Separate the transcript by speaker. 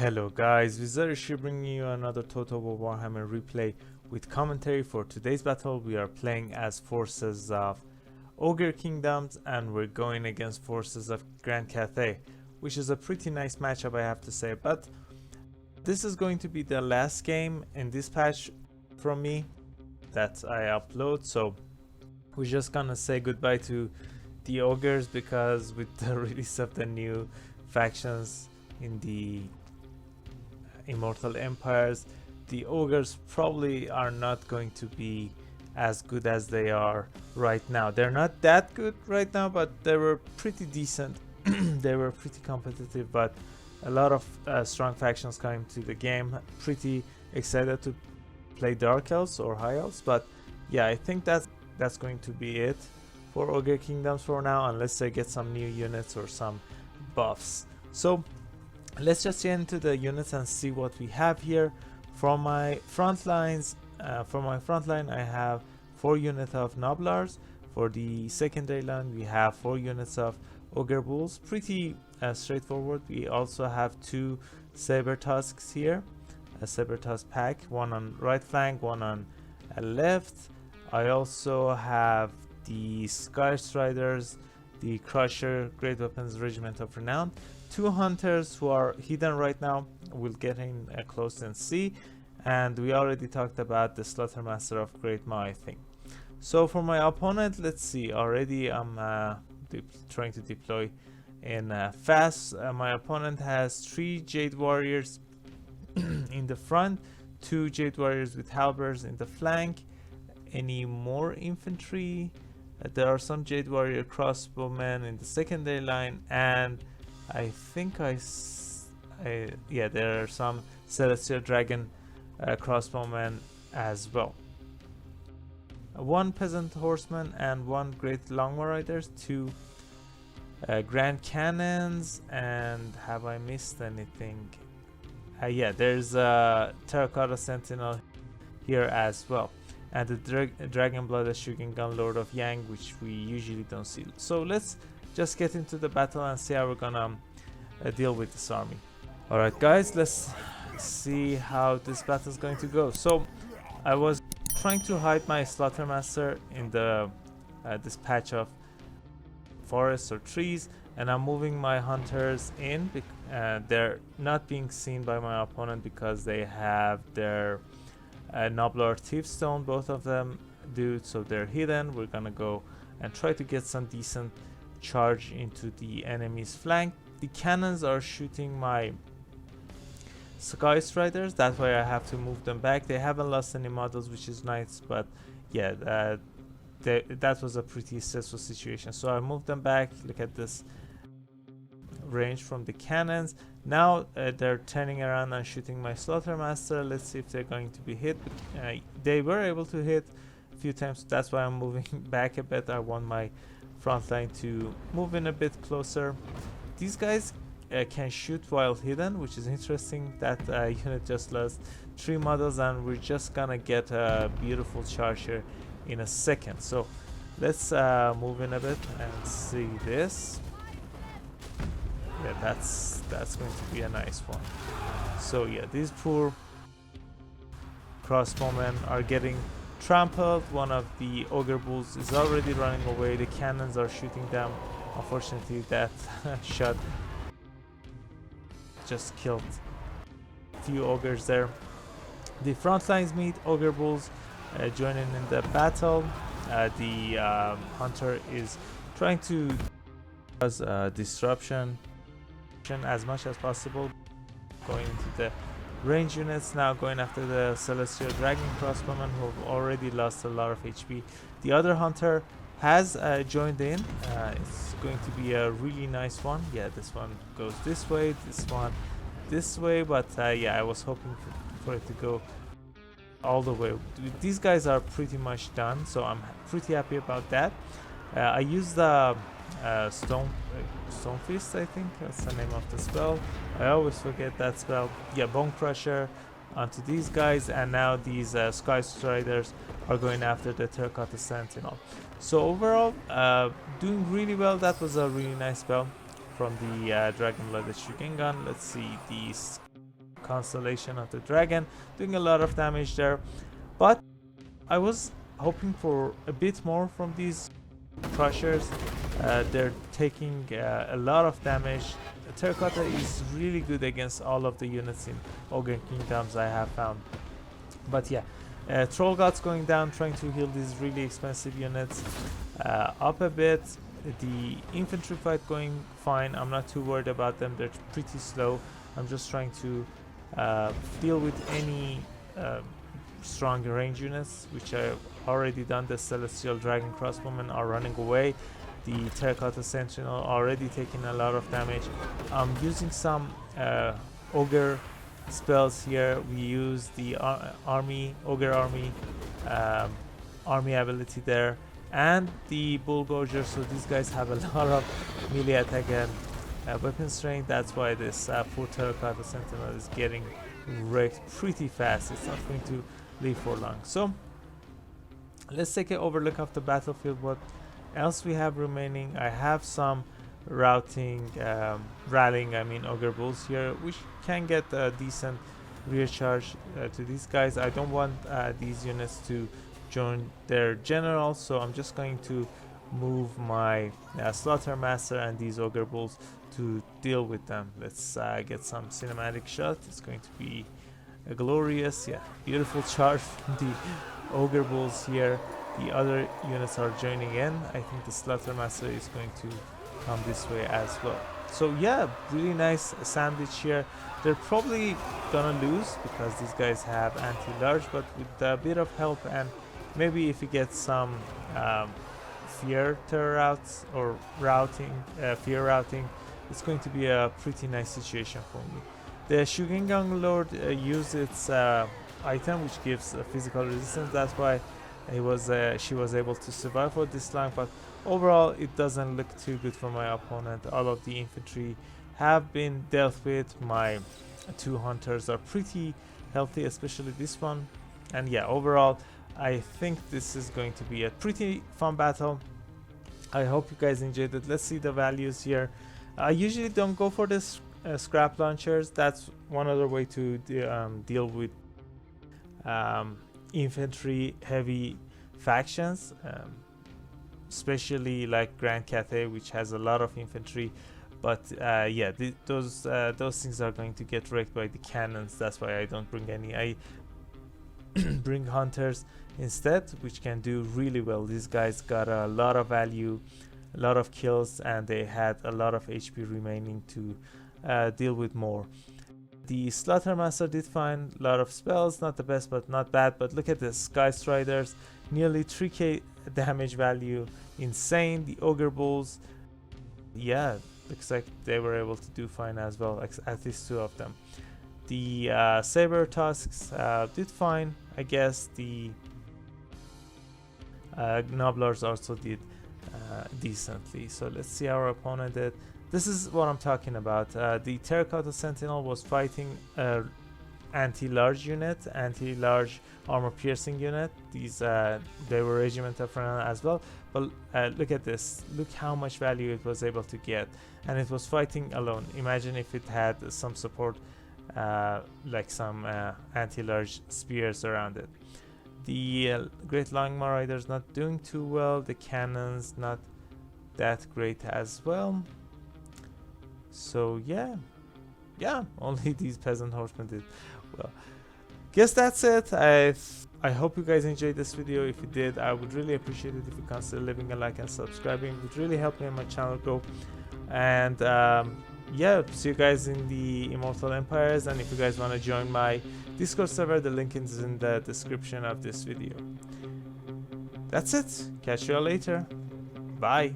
Speaker 1: Hello guys, Wizard here bringing you another Total War Warhammer replay with commentary. For today's battle we are playing as forces of Ogre Kingdoms and we're going against forces of Grand Cathay, which is a pretty nice matchup I have to say. But this is going to be the last game in this patch from me that I upload, so we're just gonna say goodbye to the Ogres because with the release of the new factions in the Immortal Empires, the Ogres probably are not going to be as good as they are right now. They're not that good right now, but they were pretty decent. They were pretty competitive, but a lot of strong factions coming to the game. Pretty excited to play Dark Elves or High Elves, but yeah, I think that's going to be it for Ogre Kingdoms for now, unless they get some new units or some buffs. So let's just get into the units and see what we have here. From my front lines, I have 4 units of Noblars. For the secondary line, we have 4 units of Ogre Bulls. Pretty straightforward. We also have 2 Saber Tusks here, a Saber Tusk pack, one on right flank, one on left. I also have the Sky Striders, the Crusher, Great Weapons Regiment of Renown, 2 hunters who are hidden right now. We'll get in close and see. And we already talked about the Slaughtermaster of Great Maw, I think. So for my opponent, let's see. Already I'm trying to deploy in fast. My opponent has 3 Jade Warriors in the front, 2 Jade Warriors with halberds in the flank. Any more infantry? There are some Jade Warrior crossbowmen in the secondary line, and I think yeah, there are some Celestial Dragon crossbowmen as well. 1 Peasant Horseman and 1 Great Longbow Riders, 2 Grand Cannons, and have I missed anything? Yeah, there's a Terracotta Sentinel here as well, and the Dragon Blooded Shooting Gun Lord of Yang, which we usually don't see. So let's just get into the battle and see how we're gonna deal with this army. Alright guys, let's see how this battle is going to go. So I was trying to hide my Slaughtermaster in the this patch of forests or trees, and I'm moving my hunters in. They're not being seen by my opponent because they have their Noblar Thiefstone, both of them do, so they're hidden. We're gonna go and try to get some decent charge into the enemy's flank. The cannons are shooting my Sky Striders, that's why I have to move them back. They haven't lost any models, which is nice, but yeah, that was a pretty stressful situation. So I moved them back. Look at this range from the cannons. Now they're turning around and shooting my Slaughtermaster. Let's see if they're going to be hit. They were able to hit a few times, that's why I'm moving back a bit. I want my front line to move in a bit closer. These guys can shoot while hidden, which is interesting. That unit just lost 3 models, and we're just gonna get a beautiful charge here in a second. So let's move in a bit and see this. Yeah, that's going to be a nice one. So yeah, these poor crossbowmen are getting trampled. One of the Ogre Bulls is already running away. The cannons are shooting them. Unfortunately, that shot just killed a few ogres there. The front lines meet Ogre Bulls joining in the battle. The hunter is trying to cause disruption as much as possible, going into the range units now, going after the Celestial Dragon crossbowmen who have already lost a lot of HP. The other hunter has joined in. It's going to be a really nice one. Yeah, this one goes this way, this one this way, but yeah, I was hoping for it to go all the way. These guys are pretty much done, so I'm pretty happy about that. I used the Stone Fist, I think that's the name of the spell. I always forget that spell. Yeah, Bone Crusher onto these guys, and now these Sky Striders are going after the Terracotta Sentinel. So overall, doing really well. That was a really nice spell from the Dragon Blooded Shooting Gun. Let's see, the constellation of the dragon, doing a lot of damage there. But I was hoping for a bit more from these crushers. They're taking a lot of damage. Terracotta is really good against all of the units in Ogre Kingdoms, I have found. But yeah, Troll Gods going down, trying to heal these really expensive units up a bit. The infantry fight going fine. I'm not too worried about them. They're pretty slow. I'm just trying to deal with any strong range units, which I've already done. The Celestial Dragon Crossbowmen are running away. The Terracotta Sentinel already taking a lot of damage. I'm using some Ogre spells here. We use the Ogre army ability there, and the Bullgorger. So these guys have a lot of melee attack and weapon strength. That's why this poor Terracotta Sentinel is getting wrecked pretty fast. It's not going to live for long. So let's take an overlook of the battlefield. What else we have remaining? I have some rallying Ogre Bulls here, which can get a decent rear charge to these guys. I don't want these units to join their general, so I'm just going to move my Slaughter Master and these Ogre Bulls to deal with them. Let's get some cinematic shot. It's going to be a glorious, beautiful charge from the Ogre Bulls here. The other units are joining in. I think the Slaughter Master is going to come this way as well. So yeah, really nice sandwich here. They're probably gonna lose because these guys have anti-large, but with a bit of help and maybe if we get some fear terror routes or fear routing, it's going to be a pretty nice situation for me. The Shugengang Lord used its item, which gives physical resistance. That's why she was able to survive for this long, but overall it doesn't look too good for my opponent. All of the infantry have been dealt with. My two hunters are pretty healthy, especially this one. And yeah, overall I think this is going to be a pretty fun battle. I hope you guys enjoyed it. Let's see the values here. I usually don't go for this scrap launchers. That's one other way to deal with infantry heavy factions, especially like Grand Cathay, which has a lot of infantry. But yeah, those things are going to get wrecked by the cannons. That's why I don't bring any. I bring hunters instead, which can do really well. These guys got a lot of value, a lot of kills, and they had a lot of HP remaining to deal with more. The Slaughter Master did find a lot of spells, not the best but not bad. But look at this, Sky Striders, nearly 3k damage value, insane. The Ogre Bulls, yeah, looks like they were able to do fine as well, at least two of them. The Saber Tusks did fine, I guess. The Gnoblars also did decently. So let's see how our opponent did. This is what I'm talking about. The Terracotta Sentinel was fighting anti-large unit, anti-large armor piercing unit. These they were Regiment of Renan as well. But look at this. Look how much value it was able to get, and it was fighting alone. Imagine if it had some support, like some anti-large spears around it. The Great Langmar Riders not doing too well. The cannons not that great as well. So yeah, only these peasant horsemen did well. Guess that's it. I hope you guys enjoyed this video. If you did, I would really appreciate it if you consider leaving a like and subscribing. It would really help me and my channel grow. And yeah, see you guys in the Immortal Empires. And if you guys want to join my Discord server, the link is in the description of this video. That's it. Catch you all later. Bye.